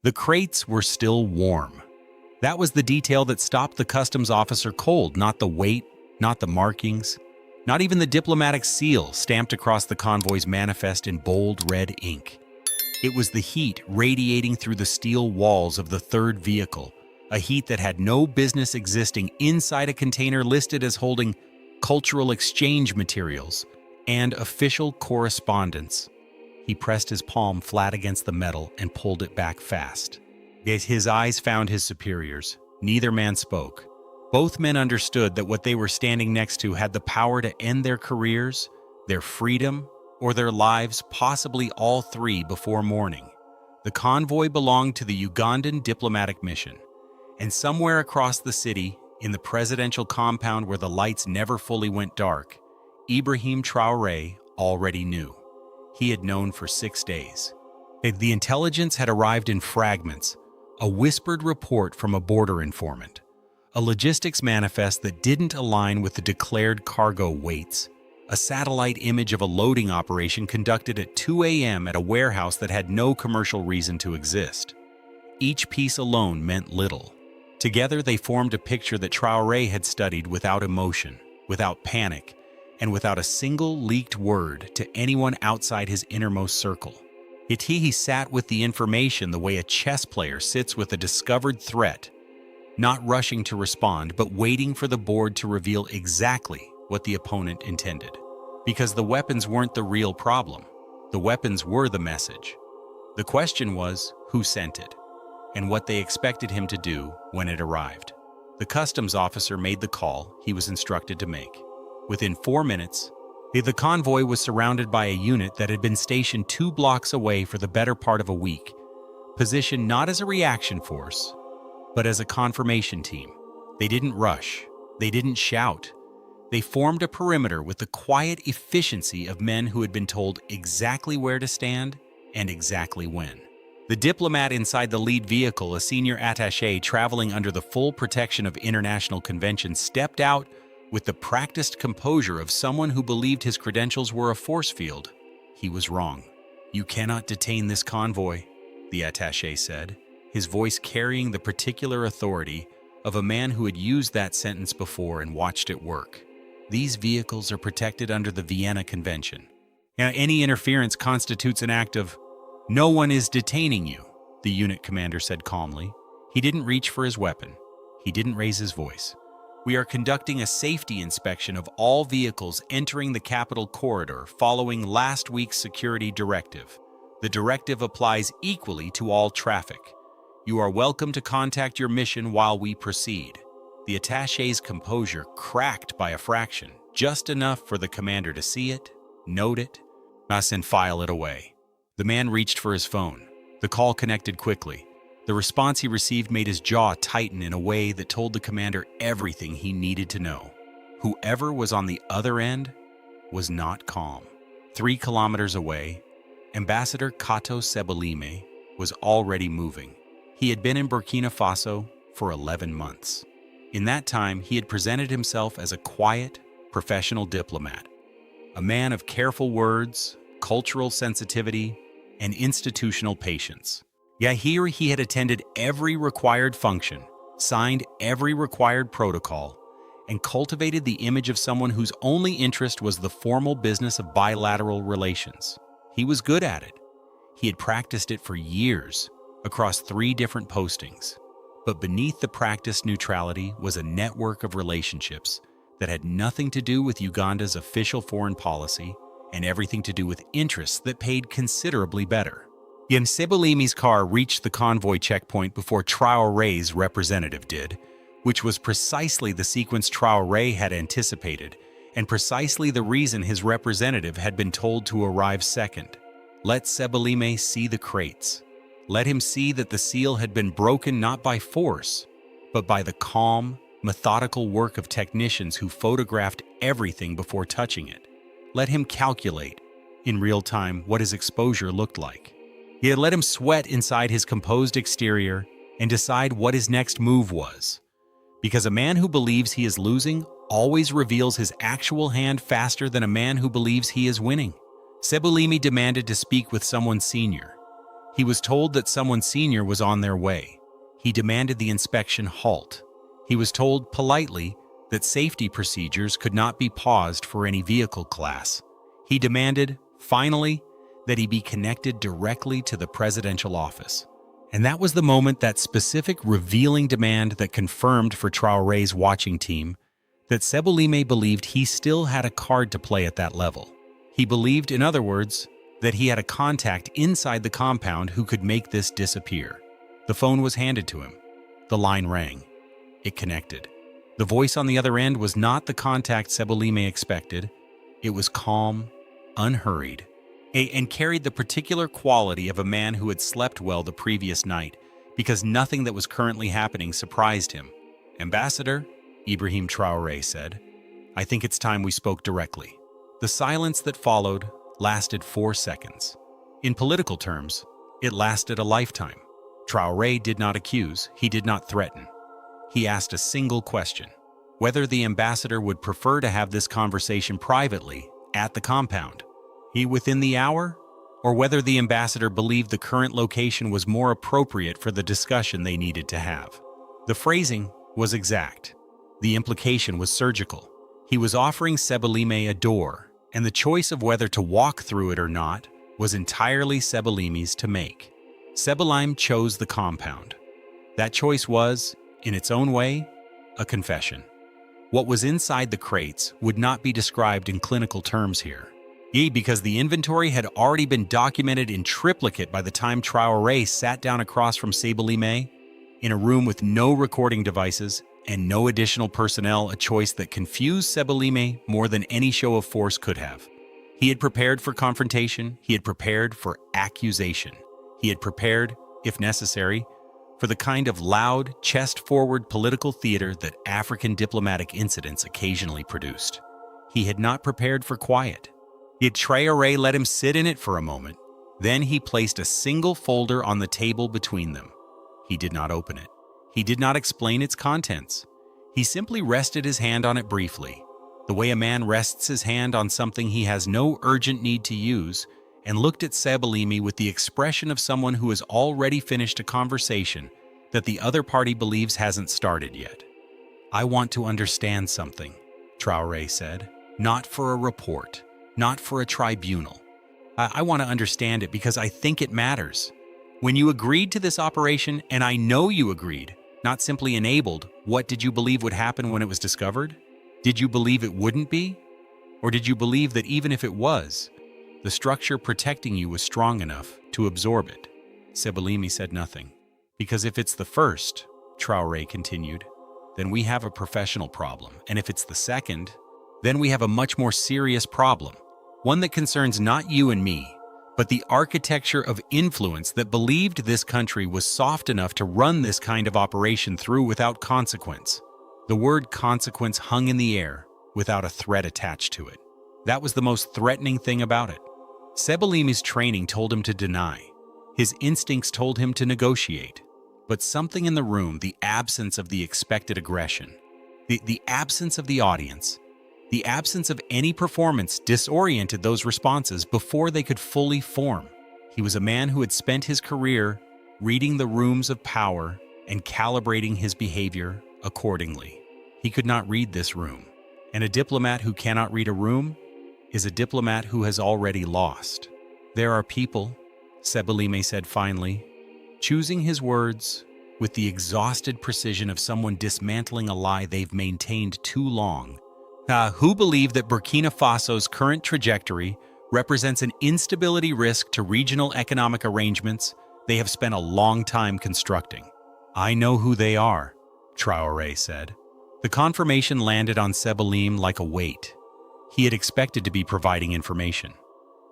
The crates were still warm. That was the detail that stopped the customs officer cold, not the weight, not the markings, not even the diplomatic seal stamped across the convoy's manifest in bold red ink. It was the heat radiating through the steel walls of the third vehicle, a heat that had no business existing inside a container listed as holding cultural exchange materials and official correspondence. He pressed his palm flat against the metal and pulled it back fast. Yet his eyes found his superiors. Neither man spoke. Both men understood that what they were standing next to had the power to end their careers, their freedom, or their lives, possibly all three, before morning. The convoy belonged to the Ugandan diplomatic mission, and somewhere across the city, in the presidential compound where the lights never fully went dark, Ibrahim Traoré already knew. He had known for 6 days. The intelligence had arrived in fragments, a whispered report from a border informant, a logistics manifest that didn't align with the declared cargo weights, a satellite image of a loading operation conducted at 2 a.m. at a warehouse that had no commercial reason to exist. Each piece alone meant little. Together they formed a picture that Traoré had studied without emotion, without panic, and without a single leaked word to anyone outside his innermost circle. Yet he sat with the information the way a chess player sits with a discovered threat, not rushing to respond, but waiting for the board to reveal exactly what the opponent intended. Because the weapons weren't the real problem. The weapons were the message. The question was who sent it, and what they expected him to do when it arrived. The customs officer made the call he was instructed to make. Within 4 minutes, the convoy was surrounded by a unit that had been stationed 2 blocks away for the better part of a week, positioned not as a reaction force, but as a confirmation team. They didn't rush. They didn't shout. They formed a perimeter with the quiet efficiency of men who had been told exactly where to stand and exactly when. The diplomat inside the lead vehicle, a senior attaché traveling under the full protection of international conventions, stepped out with the practiced composure of someone who believed his credentials were a force field. He was wrong. "You cannot detain this convoy," the attaché said, his voice carrying the particular authority of a man who had used that sentence before and watched it work. "These vehicles are protected under the Vienna Convention. Now, any interference constitutes an act of—" "No one is detaining you," the unit commander said calmly. He didn't reach for his weapon. He didn't raise his voice. "We are conducting a safety inspection of all vehicles entering the capital corridor following last week's security directive. The directive applies equally to all traffic. You are welcome to contact your mission while we proceed." The attaché's composure cracked by a fraction, just enough for the commander to see it, note it, and file it away. The man reached for his phone. The call connected quickly. The response he received made his jaw tighten in a way that told the commander everything he needed to know. Whoever was on the other end was not calm. 3 kilometers away, Ambassador Kato Sebalime was already moving. He had been in Burkina Faso for 11 months. In that time, he had presented himself as a quiet, professional diplomat, a man of careful words, cultural sensitivity, and institutional patience. Yet here he had attended every required function, signed every required protocol, and cultivated the image of someone whose only interest was the formal business of bilateral relations. He was good at it. He had practiced it for years, across 3 different postings. But beneath the practiced neutrality was a network of relationships that had nothing to do with Uganda's official foreign policy and everything to do with interests that paid considerably better. Sebalime's car reached the convoy checkpoint before Traoré's representative did, which was precisely the sequence Traoré had anticipated, and precisely the reason his representative had been told to arrive second. Let Sebalime see the crates. Let him see that the seal had been broken not by force, but by the calm, methodical work of technicians who photographed everything before touching it. Let him calculate, in real time, what his exposure looked like. He had let him sweat inside his composed exterior and decide what his next move was. Because a man who believes he is losing always reveals his actual hand faster than a man who believes he is winning. Sebalime demanded to speak with someone senior. He was told that someone senior was on their way. He demanded the inspection halt. He was told politely that safety procedures could not be paused for any vehicle class. He demanded, finally, that he be connected directly to the presidential office. And that was the moment, that specific revealing demand, that confirmed for Traoré's watching team that Seboulime believed he still had a card to play at that level. He believed, in other words, that he had a contact inside the compound who could make this disappear. The phone was handed to him. The line rang. It connected. The voice on the other end was not the contact Seboulime expected. It was calm, unhurried, and carried the particular quality of a man who had slept well the previous night, because nothing that was currently happening surprised him. "Ambassador," Ibrahim Traoré said, "I think it's time we spoke directly." The silence that followed lasted 4 seconds. In political terms, it lasted a lifetime. Traoré did not accuse, he did not threaten. He asked a single question: whether the ambassador would prefer to have this conversation privately at the compound, within the hour, or whether the ambassador believed the current location was more appropriate for the discussion they needed to have. The phrasing was exact. The implication was surgical. He was offering Seboulime a door, and the choice of whether to walk through it or not was entirely Seboulime's to make. Seboulime chose the compound. That choice was, in its own way, a confession. What was inside the crates would not be described in clinical terms here, because the inventory had already been documented in triplicate by the time Traoré sat down across from Seboulime, in a room with no recording devices and no additional personnel, a choice that confused Seboulime more than any show of force could have. He had prepared for confrontation, he had prepared for accusation, he had prepared, if necessary, for the kind of loud, chest-forward political theater that African diplomatic incidents occasionally produced. He had not prepared for quiet. Yet Traoré let him sit in it for a moment. Then he placed a single folder on the table between them. He did not open it. He did not explain its contents. He simply rested his hand on it briefly, the way a man rests his hand on something he has no urgent need to use, and looked at Seboulime with the expression of someone who has already finished a conversation that the other party believes hasn't started yet. "I want to understand something," Traoré said. "Not for a report, not for a tribunal. I want to understand it because I think it matters. When you agreed to this operation, and I know you agreed, not simply enabled, what did you believe would happen when it was discovered? Did you believe it wouldn't be? Or did you believe that even if it was, the structure protecting you was strong enough to absorb it?" Seboulime said nothing. "Because if it's the first," Traoré continued, "then we have a professional problem. And if it's the second, then we have a much more serious problem. One that concerns not you and me, but the architecture of influence that believed this country was soft enough to run this kind of operation through without consequence." The word consequence hung in the air without a threat attached to it. That was the most threatening thing about it. Seboulime's training told him to deny. His instincts told him to negotiate. But something in the room, the absence of the expected aggression, the absence of the audience, the absence of any performance, disoriented those responses before they could fully form. He was a man who had spent his career reading the rooms of power and calibrating his behavior accordingly. He could not read this room, and a diplomat who cannot read a room is a diplomat who has already lost. "There are people," Seboulime said finally, choosing his words with the exhausted precision of someone dismantling a lie they've maintained too long, who believe that Burkina Faso's current trajectory represents an instability risk to regional economic arrangements they have spent a long time constructing. "I know who they are," Traoré said. The confirmation landed on Seboulime like a weight. He had expected to be providing information.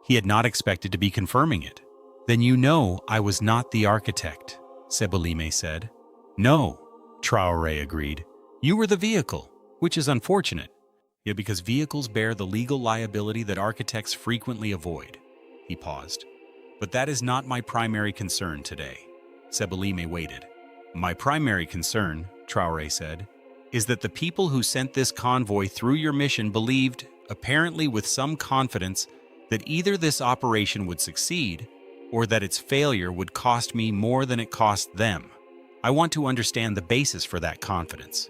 He had not expected to be confirming it. "Then you know I was not the architect," Seboulime said. "No," Traoré agreed. "You were the vehicle, which is unfortunate. Yet because vehicles bear the legal liability that architects frequently avoid." He paused. "But that is not my primary concern today." Seboulime waited. "My primary concern," Traoré said, "is that the people who sent this convoy through your mission believed, apparently with some confidence, that either this operation would succeed or that its failure would cost me more than it cost them. I want to understand the basis for that confidence,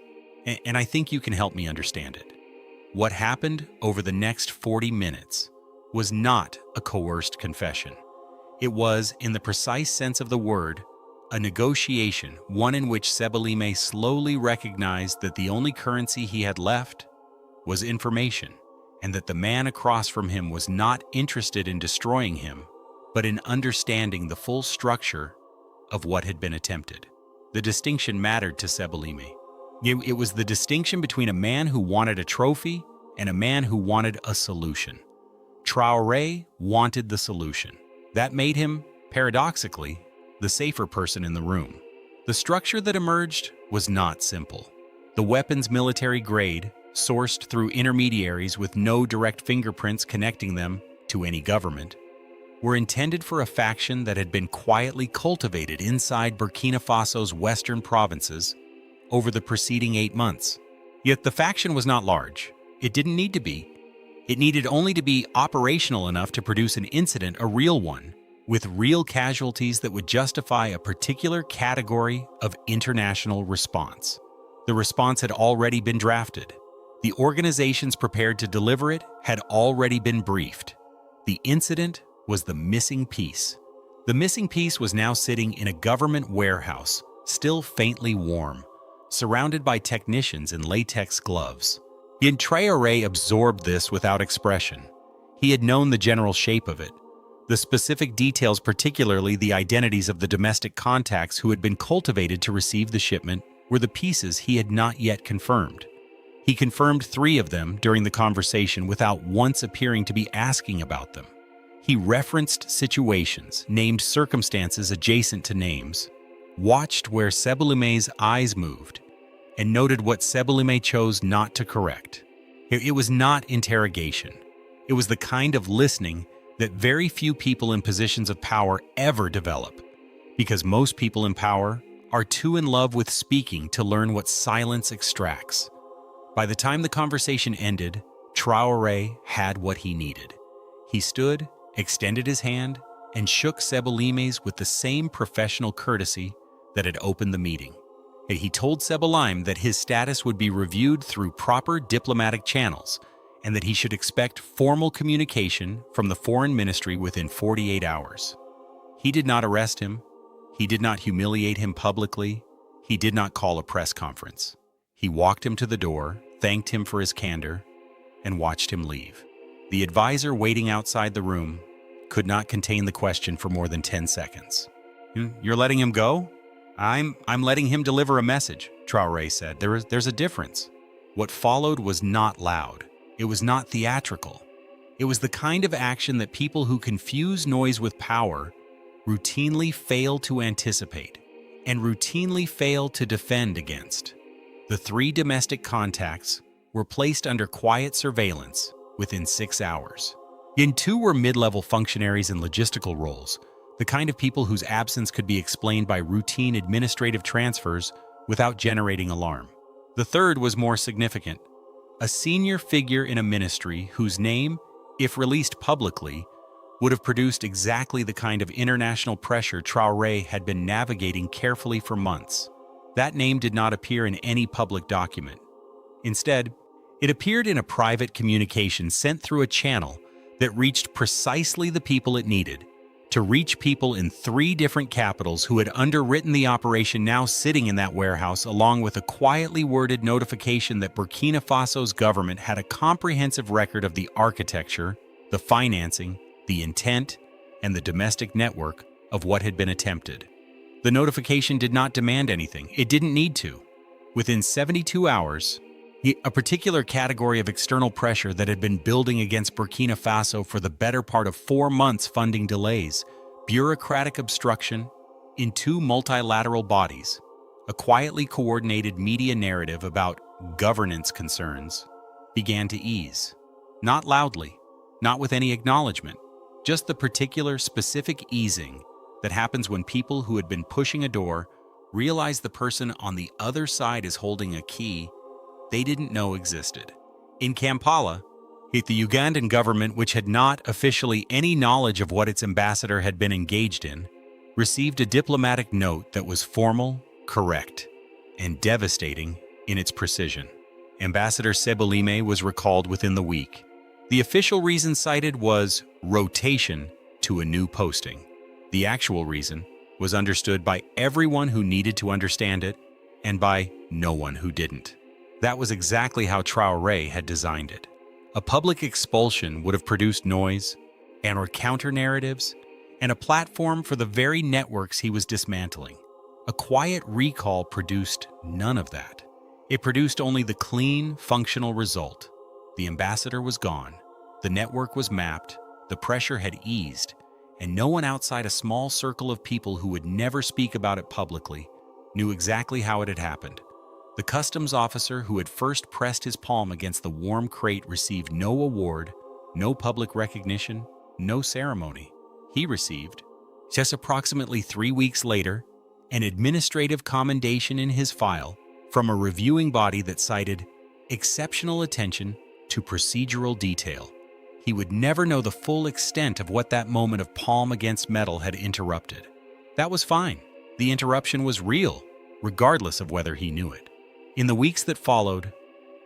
and I think you can help me understand it. What happened over the next 40 minutes was not a coerced confession. It was, in the precise sense of the word, a negotiation, one in which Sebalime slowly recognized that the only currency he had left was information, and that the man across from him was not interested in destroying him, but in understanding the full structure of what had been attempted. The distinction mattered to Sebalime. It was the distinction between a man who wanted a trophy and a man who wanted a solution. Traore wanted the solution. That made him, paradoxically, the safer person in the room. The structure that emerged was not simple. The weapons military grade, sourced through intermediaries with no direct fingerprints connecting them to any government, were intended for a faction that had been quietly cultivated inside Burkina Faso's western provinces over the preceding 8 months. Yet the faction was not large. It didn't need to be. It needed only to be operational enough to produce an incident, a real one, with real casualties that would justify a particular category of international response. The response had already been drafted. The organizations prepared to deliver it had already been briefed. The incident was the missing piece. The missing piece was now sitting in a government warehouse, still faintly warm, surrounded by technicians in latex gloves. Ibrahim Traoré absorbed this without expression. He had known the general shape of it. The specific details, particularly the identities of the domestic contacts who had been cultivated to receive the shipment, were the pieces he had not yet confirmed. He confirmed 3 of them during the conversation without once appearing to be asking about them. He referenced situations, named circumstances adjacent to names, watched where Sebalime's eyes moved, and noted what Sebalime chose not to correct. It was not interrogation. It was the kind of listening that very few people in positions of power ever develop, because most people in power are too in love with speaking to learn what silence extracts. By the time the conversation ended, Traoré had what he needed. He stood, extended his hand, and shook Sebalime's with the same professional courtesy that had opened the meeting. He told Sebalime that his status would be reviewed through proper diplomatic channels, and that he should expect formal communication from the foreign ministry within 48 hours. He did not arrest him. He did not humiliate him publicly. He did not call a press conference. He walked him to the door, thanked him for his candor, and watched him leave. The advisor waiting outside the room could not contain the question for more than 10 seconds. "You're letting him go?" I'm letting him deliver a message," Traoré said. There's a difference. What followed was not loud. It was not theatrical. It was the kind of action that people who confuse noise with power routinely fail to anticipate and routinely fail to defend against. The 3 domestic contacts were placed under quiet surveillance within 6 hours. 2 were mid-level functionaries in logistical roles, the kind of people whose absence could be explained by routine administrative transfers without generating alarm. The 3rd was more significant, a senior figure in a ministry whose name, if released publicly, would have produced exactly the kind of international pressure Traoré had been navigating carefully for months. That name did not appear in any public document. Instead, it appeared in a private communication sent through a channel that reached precisely the people it needed, to reach people in 3 different capitals who had underwritten the operation now sitting in that warehouse, along with a quietly worded notification that Burkina Faso's government had a comprehensive record of the architecture, the financing, the intent, and the domestic network of what had been attempted. The notification did not demand anything. It didn't need to. Within 72 hours, a particular category of external pressure that had been building against Burkina Faso for the better part of 4 months, funding delays, bureaucratic obstruction in 2 multilateral bodies, a quietly coordinated media narrative about governance concerns, began to ease. Not loudly, not with any acknowledgement, just the particular specific easing that happens when people who had been pushing a door realize the person on the other side is holding a key they didn't know existed. In Kampala, Yet the Ugandan government, which had not officially any knowledge of what its ambassador had been engaged in, received a diplomatic note that was formal, correct, and devastating in its precision. Ambassador Smuggling was recalled within the week. The official reason cited was rotation to a new posting. The actual reason was understood by everyone who needed to understand it and by no one who didn't. That was exactly how Traore had designed it. A public expulsion would have produced noise, and counter-narratives, and a platform for the very networks he was dismantling. A quiet recall produced none of that. It produced only the clean, functional result. The ambassador was gone, the network was mapped, the pressure had eased, and no one outside a small circle of people who would never speak about it publicly knew exactly how it had happened. The customs officer who had first pressed his palm against the warm crate received no award, no public recognition, no ceremony. He received, just approximately 3 weeks later, an administrative commendation in his file from a reviewing body that cited exceptional attention to procedural detail. He would never know the full extent of what that moment of palm against metal had interrupted. That was fine. The interruption was real, regardless of whether he knew it. In the weeks that followed,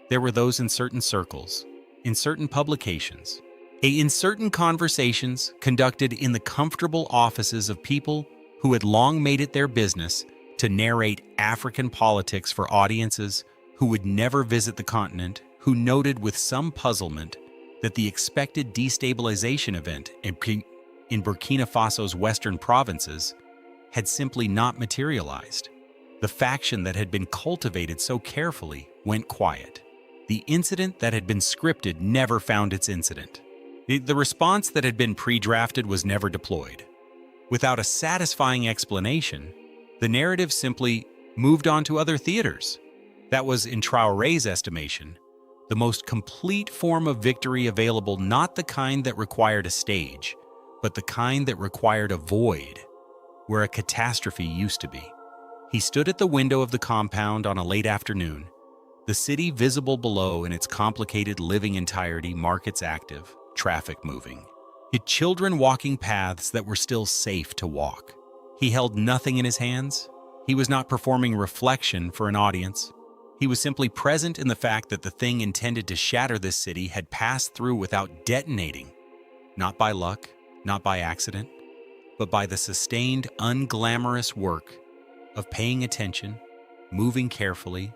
there were those in certain circles, in certain publications, in certain conversations conducted in the comfortable offices of people who had long made it their business to narrate African politics for audiences who would never visit the continent, who noted with some puzzlement that the expected destabilization event in Burkina Faso's western provinces had simply not materialized. The faction that had been cultivated so carefully went quiet. The incident that had been scripted never found its incident. The response that had been pre-drafted was never deployed. Without a satisfying explanation, the narrative simply moved on to other theaters. That was, in Traore's estimation, the most complete form of victory available, not the kind that required a stage, but the kind that required a void, where a catastrophe used to be. He stood at the window of the compound on a late afternoon, the city visible below in its complicated living entirety, markets active, traffic moving. Yet children walking paths that were still safe to walk. He held nothing in his hands. He was not performing reflection for an audience. He was simply present in the fact that the thing intended to shatter this city had passed through without detonating, not by luck, not by accident, but by the sustained, unglamorous work of paying attention, moving carefully,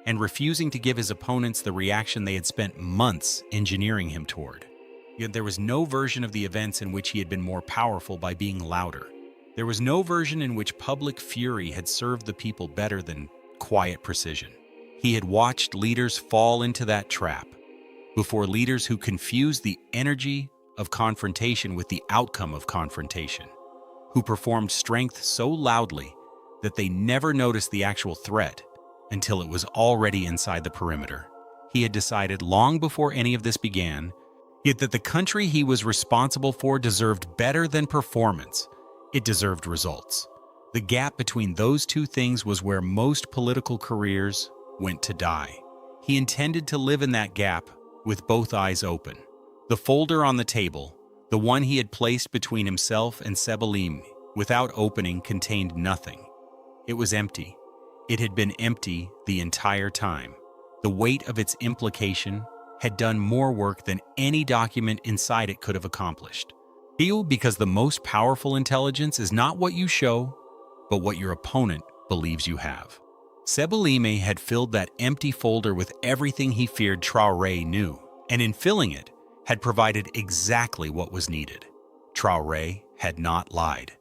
and refusing to give his opponents the reaction they had spent months engineering him toward. Yet there was no version of the events in which he had been more powerful by being louder. There was no version in which public fury had served the people better than quiet precision. He had watched leaders fall into that trap before, leaders who confused the energy of confrontation with the outcome of confrontation, who performed strength so loudly that they never noticed the actual threat until it was already inside the perimeter. He had decided long before any of this began, yet that the country he was responsible for deserved better than performance. It deserved results. The gap between those two things was where most political careers went to die. He intended to live in that gap with both eyes open. The folder on the table, the one he had placed between himself and Smuggling, without opening, contained nothing. It was empty. It had been empty the entire time. The weight of its implication had done more work than any document inside it could have accomplished. Because the most powerful intelligence is not what you show, but what your opponent believes you have. Smuggling had filled that empty folder with everything he feared Traore knew, and in filling it, had provided exactly what was needed. Traore had not lied.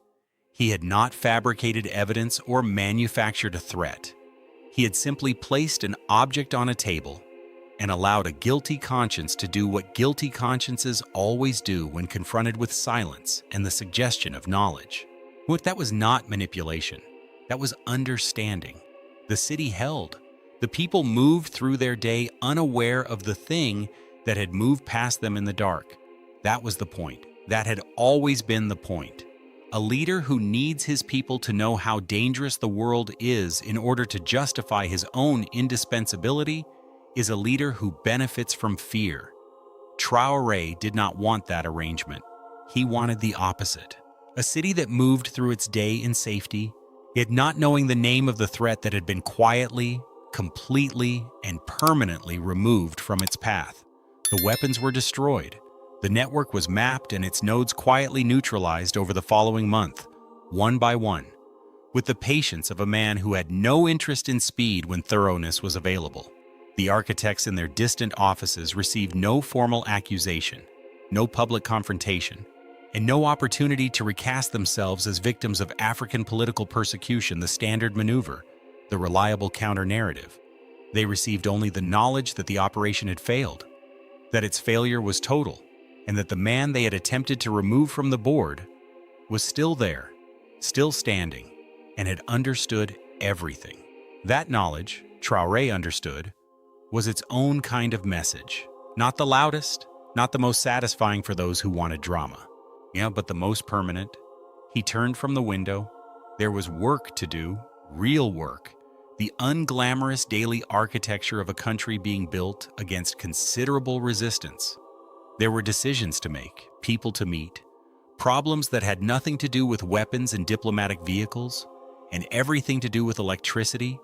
He had not fabricated evidence or manufactured a threat. He had simply placed an object on a table and allowed a guilty conscience to do what guilty consciences always do when confronted with silence and the suggestion of knowledge. That was not manipulation. That was understanding. The city held. The people moved through their day unaware of the thing that had moved past them in the dark. That was the point. That had always been the point. A leader who needs his people to know how dangerous the world is in order to justify his own indispensability is a leader who benefits from fear. Traore did not want that arrangement. He wanted the opposite. A city that moved through its day in safety, yet not knowing the name of the threat that had been quietly, completely, and permanently removed from its path. The weapons were destroyed. The network was mapped and its nodes quietly neutralized over the following month, one by one, with the patience of a man who had no interest in speed when thoroughness was available. The architects in their distant offices received no formal accusation, no public confrontation, and no opportunity to recast themselves as victims of African political persecution, the standard maneuver, the reliable counter-narrative. They received only the knowledge that the operation had failed, that its failure was total, and that the man they had attempted to remove from the board was still there, still standing, and had understood everything. That knowledge, Traore understood, was its own kind of message. Not the loudest, not the most satisfying for those who wanted drama. But the most permanent. He turned from the window. There was work to do, real work. The unglamorous daily architecture of a country being built against considerable resistance. There were decisions to make, people to meet, problems that had nothing to do with weapons and diplomatic vehicles, and everything to do with electricity,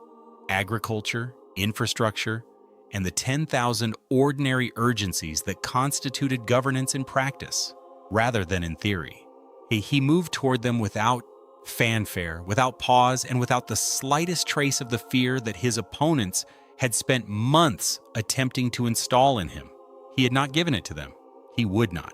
agriculture, infrastructure, and the 10,000 ordinary urgencies that constituted governance in practice, rather than in theory. He moved toward them without fanfare, without pause, and without the slightest trace of the fear that his opponents had spent months attempting to install in him. He had not given it to them. He would not.